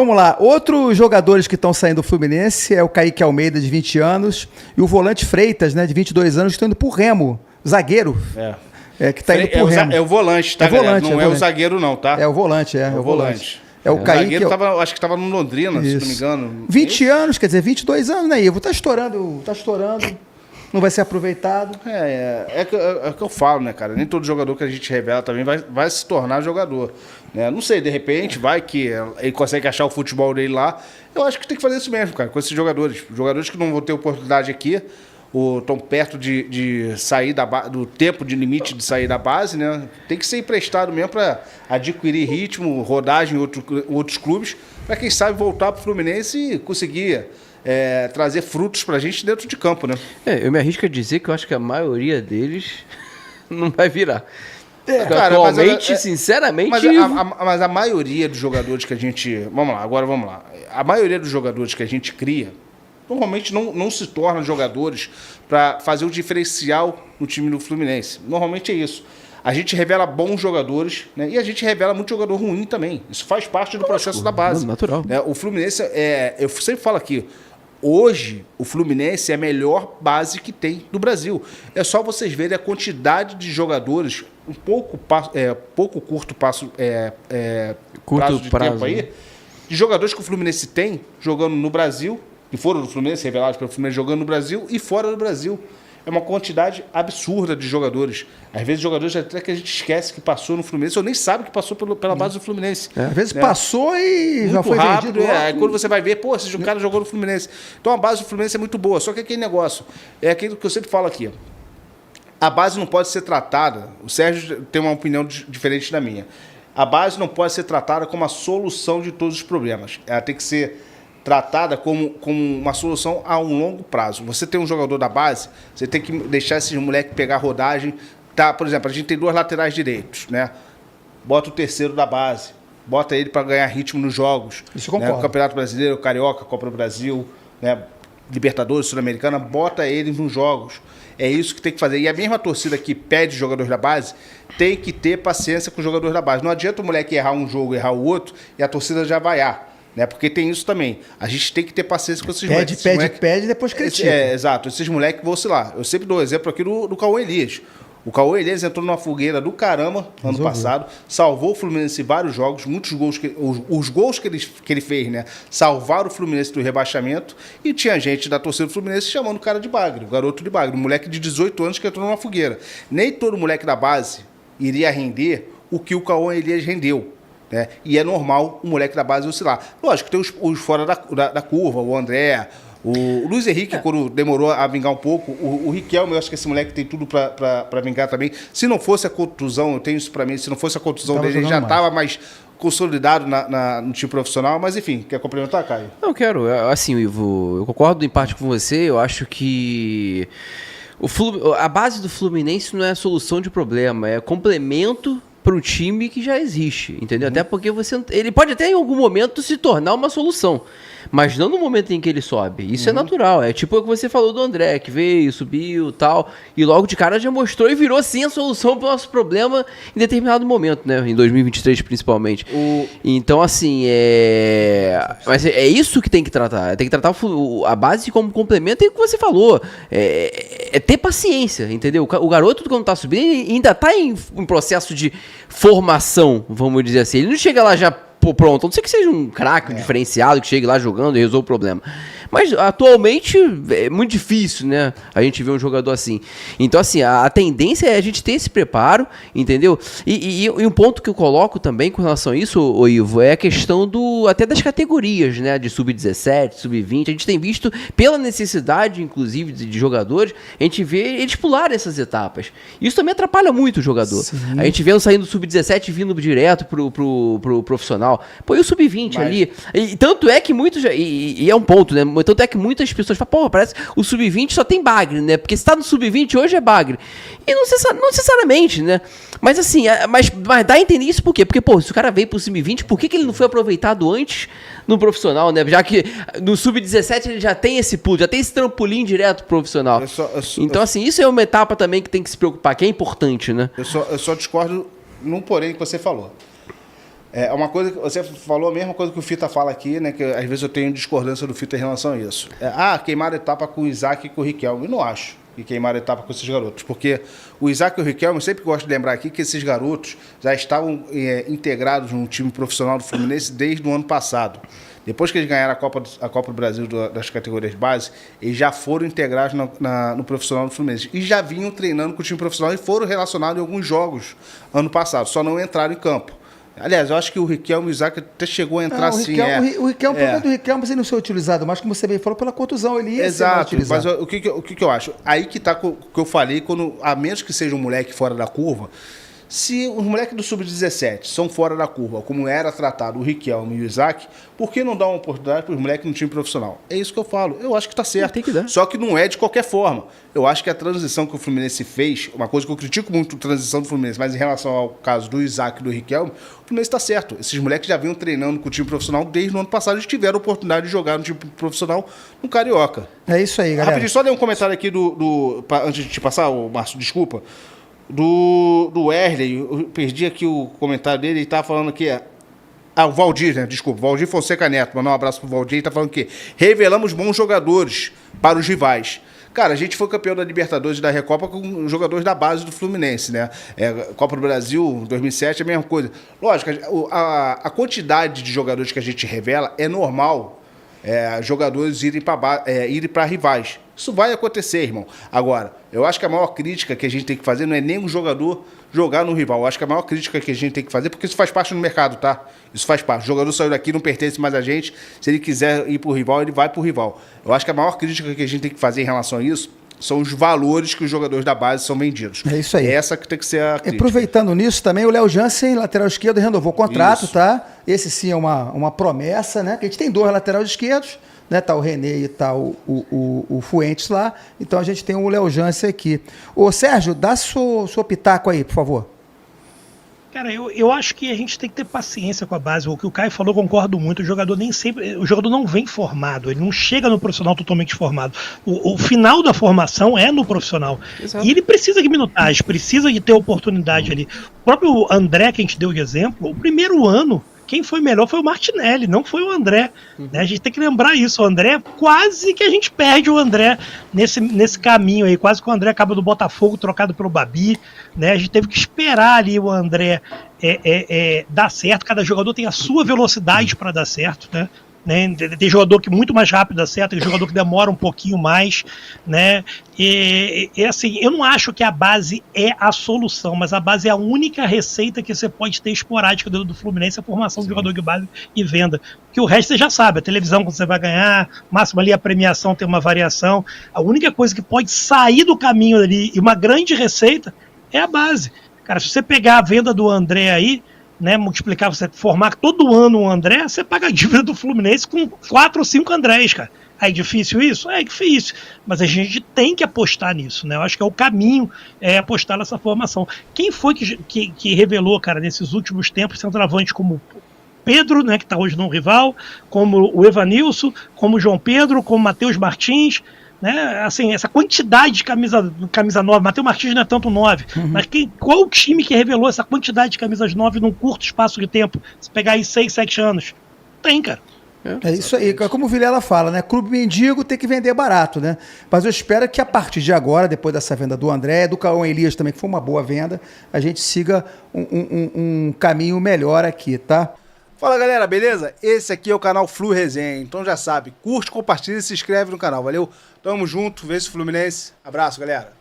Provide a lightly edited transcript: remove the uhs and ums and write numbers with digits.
Vamos lá, outros jogadores que estão saindo do Fluminense é o Kaique Almeida, de 20 anos, e o volante Freitas, né, de 22 anos, que estão indo pro Remo, zagueiro. Que tá indo pro Remo. É o volante, tá, galera? Não é o zagueiro não, tá? É o volante, é o volante. É o Kaique. O zagueiro acho que estava no Londrina, se não me engano. 20 anos, quer dizer, 22 anos, né, Ivo? Tá estourando, não vai ser aproveitado. É que eu falo, né, cara? Nem todo jogador que a gente revela também vai se tornar jogador. Né? Não sei, de repente, vai que ele consegue achar o futebol dele lá. Eu acho que tem que fazer isso mesmo, cara, com esses jogadores. Jogadores que não vão ter oportunidade aqui, ou estão perto de sair do tempo de limite de sair da base, né? Tem que ser emprestado mesmo para adquirir ritmo, rodagem em outros clubes, para quem sabe voltar para o Fluminense e conseguir trazer frutos para a gente dentro de campo, né? Eu me arrisco a dizer que eu acho que a maioria deles não vai virar. Cara, atualmente, sinceramente... Mas a maioria dos jogadores que a gente... Vamos lá. A maioria dos jogadores que a gente cria, normalmente não se tornam jogadores para fazer o diferencial no time do Fluminense. Normalmente é isso. A gente revela bons jogadores, né? E a gente revela muito jogador ruim também. Isso faz parte do processo da base. Natural. O Fluminense, eu sempre falo aqui, hoje o Fluminense é a melhor base que tem do Brasil. É só vocês verem a quantidade de jogadores, pouco curto prazo de tempo aí, de jogadores que o Fluminense tem jogando no Brasil, que foram do Fluminense, revelados pelo Fluminense, jogando no Brasil e fora do Brasil. É uma quantidade absurda de jogadores. Às vezes, jogadores até que a gente esquece que passou no Fluminense, ou nem sabe que passou pela base do Fluminense. Às vezes passou e muito já foi rápido, vendido. Aí quando você vai ver, esse cara jogou no Fluminense. Então, a base do Fluminense é muito boa. Só que aquele negócio, é aquilo que eu sempre falo aqui. A base não pode ser tratada... O Sérgio tem uma opinião diferente da minha. A base não pode ser tratada como a solução de todos os problemas. Ela tem que ser tratada como uma solução a um longo prazo. Você tem um jogador da base, você tem que deixar esses moleques pegar rodagem. Tá, por exemplo, a gente tem 2 laterais direitos, né? Bota o terceiro da base, bota ele para ganhar ritmo nos jogos. Isso concordo. O Campeonato Brasileiro, Carioca, Copa do Brasil, né? Libertadores, Sul-Americana, bota ele nos jogos. É isso que tem que fazer. E a mesma torcida que pede jogadores da base tem que ter paciência com os jogadores da base. Não adianta o moleque errar um jogo, errar o outro, e a torcida já vaiar. Né? Porque tem isso também. A gente tem que ter paciência com esses moleques. Pede, depois critica. Exato. Esses moleques vão oscilar. Eu sempre dou um exemplo aqui do Cauã Elias. O Cauã Elias entrou numa fogueira do caramba ano passado, salvou o Fluminense em vários jogos, muitos gols, os gols que ele fez, né, salvaram o Fluminense do rebaixamento, e tinha gente da torcida do Fluminense chamando o cara de bagre, o garoto de bagre, um moleque de 18 anos que entrou numa fogueira. Nem todo moleque da base iria render o que o Cauã Elias rendeu. Né? E é normal o moleque da base oscilar. Lógico, tem os fora da curva, o André, o Luiz Henrique, quando demorou a vingar um pouco, o Riquelme, eu acho que esse moleque tem tudo para vingar também. Se não fosse a contusão, eu tenho isso para mim, se não fosse a contusão dele, ele já estava mais consolidado no time profissional. Mas enfim, quer complementar, Caio? Não, quero. Assim, Ivo, eu concordo em parte com você, eu acho que a base do Fluminense não é a solução de problema, é complemento para o time que já existe, entendeu? Até porque ele pode até em algum momento se tornar uma solução, mas não no momento em que ele sobe. Isso é natural. É tipo o que você falou do André, que veio, subiu, tal, e logo de cara já mostrou e virou sim a solução para o nosso problema em determinado momento, né? Em 2023 principalmente. Então assim, mas é isso que tem que tratar. Tem que tratar a base como complemento, e o que você falou é ter paciência, entendeu? O garoto, quando tá subindo, ele ainda tá em processo de formação, vamos dizer assim. Ele não chega lá já pronto, não sei que seja um craque diferenciado, que chegue lá jogando e resolva o problema. Mas atualmente é muito difícil, né? A gente vê um jogador assim. Então, assim, a tendência é a gente ter esse preparo, entendeu? E um ponto que eu coloco também com relação a isso, ô Ivo, é a questão até das categorias, né? De sub-17, sub-20. A gente tem visto, pela necessidade, inclusive, de jogadores, a gente vê eles pularem essas etapas. Isso também atrapalha muito o jogador. Sim. A gente vê saindo do sub-17 e vindo direto pro profissional. Pô, e o sub-20 ali? E tanto é que muitos... E é um ponto, né? Tanto é que muitas pessoas falam, pô, parece que o sub-20 só tem bagre, né? Porque se tá no sub-20 hoje é bagre. E não necessariamente, né? Mas assim, mas dá a entender isso por quê? Porque, pô, se o cara veio pro sub-20, por que ele não foi aproveitado antes no profissional, né? Já que no sub-17 ele já tem esse pulo, já tem esse trampolim direto pro profissional. Então, assim, isso é uma etapa também que tem que se preocupar, que é importante, né? Eu só discordo num porém que você falou. É uma coisa que você falou, a mesma coisa que o Fita fala aqui, né? Que às vezes eu tenho discordância do Fita em relação a isso. Queimaram etapa com o Isaac e com o Riquelme. Eu não acho que queimaram etapa com esses garotos, porque o Isaac e o Riquelme, eu sempre gosto de lembrar aqui que esses garotos já estavam integrados no time profissional do Fluminense desde o ano passado. Depois que eles ganharam a Copa do Brasil das categorias base, eles já foram integrados no profissional do Fluminense. E já vinham treinando com o time profissional e foram relacionados em alguns jogos ano passado, só não entraram em campo. Aliás, eu acho que o Riquelme e o Isaac até chegou a entrar sim. O Riquelme, o problema do Riquelme ele não ser utilizado, mas como você bem falou, pela contusão, ele ia ser utilizado. Mas o que eu acho? Aí que tá o que eu falei, a menos que seja um moleque fora da curva, se os moleques do Sub-17 são fora da curva, como era tratado o Riquelme e o Isaac, por que não dar uma oportunidade para os moleques no time profissional? É isso que eu falo. Eu acho que está certo. Tem que dar. Só que não é de qualquer forma. Eu acho que a transição que o Fluminense fez, uma coisa que eu critico muito a transição do Fluminense, mas em relação ao caso do Isaac e do Riquelme, o Fluminense está certo. Esses moleques já vinham treinando com o time profissional desde o ano passado. Eles tiveram a oportunidade de jogar no time profissional no Carioca. É isso aí, galera. Rapidinho, só ler um comentário aqui antes de te passar, Márcio, desculpa. Do Erley, eu perdi aqui o comentário dele, ele estava falando que o Valdir, né? Desculpa, Valdir Fonseca Neto, mandar um abraço pro Valdir, ele está falando que revelamos bons jogadores para os rivais. Cara, a gente foi campeão da Libertadores e da Recopa com jogadores da base do Fluminense, né? Copa do Brasil, 2007, é a mesma coisa. Lógico, a quantidade de jogadores que a gente revela é normal. Jogadores irem para rivais. Isso vai acontecer, irmão. Agora, eu acho que a maior crítica que a gente tem que fazer não é nem um jogador jogar no rival. Eu acho que a maior crítica que a gente tem que fazer, porque isso faz parte do mercado, tá? Isso faz parte. O jogador saiu daqui, não pertence mais a gente. Se ele quiser ir pro rival, ele vai pro rival. Eu acho que a maior crítica que a gente tem que fazer em relação a isso são os valores que os jogadores da base são vendidos. É isso aí. É essa que tem que ser a crítica. Aproveitando nisso também, o Léo Jansen, lateral esquerdo, renovou o contrato, isso. Tá? Esse sim é uma promessa, né? Que a gente tem 2 laterais esquerdos, né? Tá o René e tá o Fuentes lá. Então a gente tem o Léo Jansen aqui. Ô Sérgio, dá seu pitaco aí, por favor. Cara, eu acho que a gente tem que ter paciência com a base. O que o Caio falou, eu concordo muito. O jogador não vem formado, ele não chega no profissional totalmente formado. O final da formação é no profissional. Exato. E ele precisa de minutagem, precisa de ter oportunidade ali. O próprio André, que a gente deu de exemplo, o primeiro ano, quem foi melhor foi o Martinelli, não foi o André. Né? A gente tem que lembrar isso. O André, quase que a gente perde o André nesse caminho aí. Quase que o André acaba do Botafogo, trocado pelo Babi. Né? A gente teve que esperar ali o André dar certo. Cada jogador tem a sua velocidade para dar certo, né? Tem jogador que muito mais rápido dá certo, tem jogador que demora um pouquinho mais, né? E assim, eu não acho que a base é a solução, mas a base é a única receita que você pode ter esporádica dentro do Fluminense, a formação de jogador de base e venda. Porque o resto você já sabe, a televisão quando você vai ganhar, máximo ali a premiação tem uma variação. A única coisa que pode sair do caminho ali e uma grande receita é a base. Cara, se você pegar a venda do André aí, né, multiplicar, você formar todo ano um André, você paga a dívida do Fluminense com 4 ou 5 Andrés, cara. É difícil isso? É difícil, mas a gente tem que apostar nisso, né? Eu acho que é o caminho, apostar nessa formação. Quem foi que revelou, cara, nesses últimos tempos, centroavante como Pedro, né, que está hoje no rival, como o Evanilson, como o João Pedro, como o Matheus Martins, né? Assim, essa quantidade de camisa 9, Matheus Martins não é tanto 9, mas qual time que revelou essa quantidade de camisas 9 num curto espaço de tempo? Se pegar aí 6, 7 anos. Tem, cara. É isso aí, como o Vilela fala, né? Clube mendigo tem que vender barato, né? Mas eu espero que a partir de agora, depois dessa venda do André, do Cauã Elias também, que foi uma boa venda, a gente siga um caminho melhor aqui, tá? Fala galera, beleza? Esse aqui é o canal Flu Resenha, então já sabe, curte, compartilha e se inscreve no canal, valeu? Tamo junto, vê esse Fluminense. Abraço, galera.